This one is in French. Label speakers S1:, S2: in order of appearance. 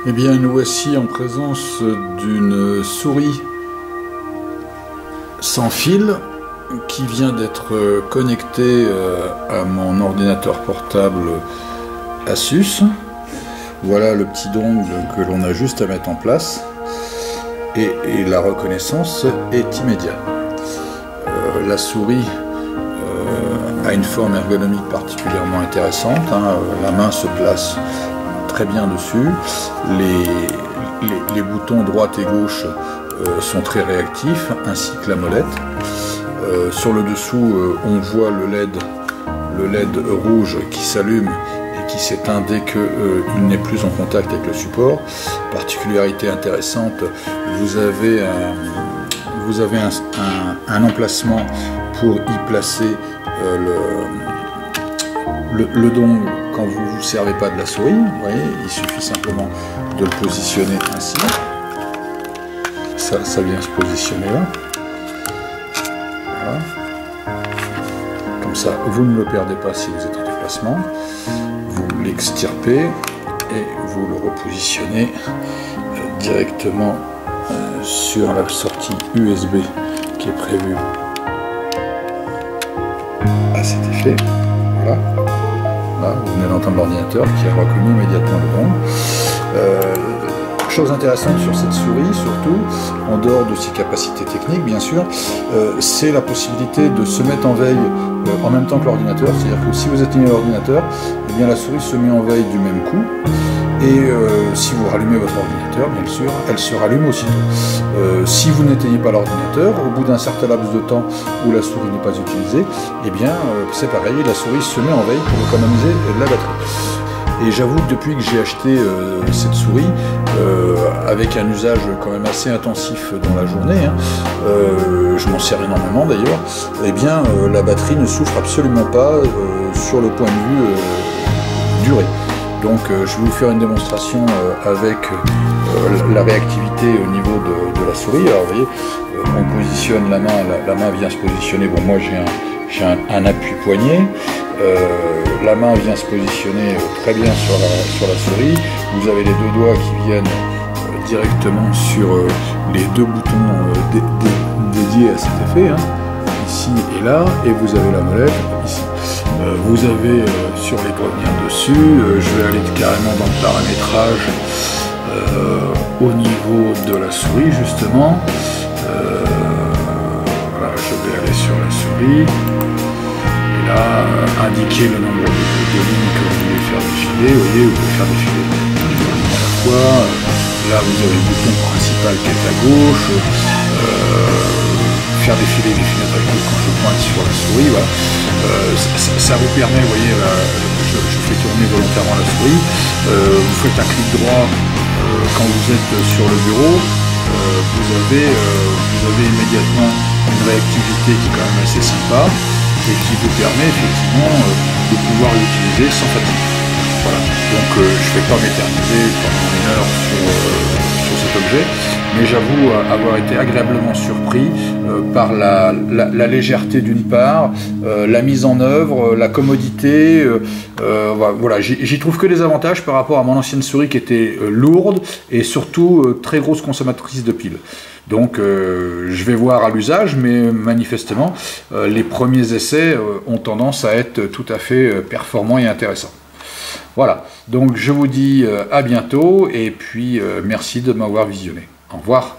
S1: Eh bien, nous voici en présence d'une souris sans fil qui vient d'être connectée à mon ordinateur portable Asus. Voilà le petit dongle que l'on a juste à mettre en place et la reconnaissance est immédiate. La souris a une forme ergonomique particulièrement intéressante, hein. La main se place très bien dessus, les boutons droite et gauche sont très réactifs, ainsi que la molette. Sur le dessous, on voit le LED rouge qui s'allume et qui s'éteint dès qu'il n'est plus en contact avec le support. Particularité intéressante, vous avez un emplacement pour y placer le dongle quand vous ne vous servez pas de la souris. Vous voyez, il suffit simplement de le positionner ainsi. Ça vient se positionner là. Voilà. Comme ça, vous ne le perdez pas si vous êtes en déplacement. Vous l'extirpez et vous le repositionnez directement sur la sortie USB qui est prévue à cet effet. Voilà. Là, vous venez d'entendre l'ordinateur qui a reconnu immédiatement le dongle. Chose intéressante sur cette souris, surtout, en dehors de ses capacités techniques, bien sûr, c'est la possibilité de se mettre en veille en même temps que l'ordinateur. C'est-à-dire que si vous éteignez l'ordinateur, eh bien la souris se met en veille du même coup. Et si vous rallumez votre ordinateur, bien sûr, elle se rallume aussitôt. Si vous n'éteignez pas l'ordinateur, au bout d'un certain laps de temps où la souris n'est pas utilisée, eh bien c'est pareil, la souris se met en veille pour économiser la batterie. Et j'avoue que depuis que j'ai acheté cette souris, avec un usage quand même assez intensif dans la journée, hein, je m'en sers énormément d'ailleurs, eh bien la batterie ne souffre absolument pas sur le point de vue durée. Donc je vais vous faire une démonstration avec la réactivité au niveau de la souris. Alors vous voyez, on positionne la main vient se positionner, bon moi j'ai un appui poignet, la main vient se positionner très bien sur la souris, vous avez les deux doigts qui viennent directement sur les deux boutons dédiés à cet effet, hein, ici et là, et vous avez la molette ici. Vous avez sur les poignards dessus, je vais aller carrément dans le paramétrage au niveau de la souris justement. Voilà, je vais aller sur la souris et là indiquer le nombre de lignes que vous voulez faire défiler. Vous voyez, vous pouvez faire défiler une ligne à la fois. Là vous avez le bouton principal qui est à gauche. Faire défiler les fenêtres à gauche quand je pointe sur la souris, voilà. Ça vous permet, vous voyez, je fais tourner volontairement la souris, vous faites un clic droit quand vous êtes sur le bureau, vous avez immédiatement une réactivité qui est quand même assez sympa et qui vous permet effectivement de pouvoir l'utiliser sans fatigue. Voilà, donc je ne vais pas m'éterniser pendant une heure sur cet objet, mais j'avoue avoir été agréablement surpris par la légèreté d'une part, la mise en œuvre, la commodité, voilà, j'y trouve que des avantages par rapport à mon ancienne souris qui était lourde et surtout très grosse consommatrice de piles. Donc je vais voir à l'usage, mais manifestement les premiers essais ont tendance à être tout à fait performants et intéressants. Voilà, donc je vous dis à bientôt et puis merci de m'avoir visionné. Au revoir.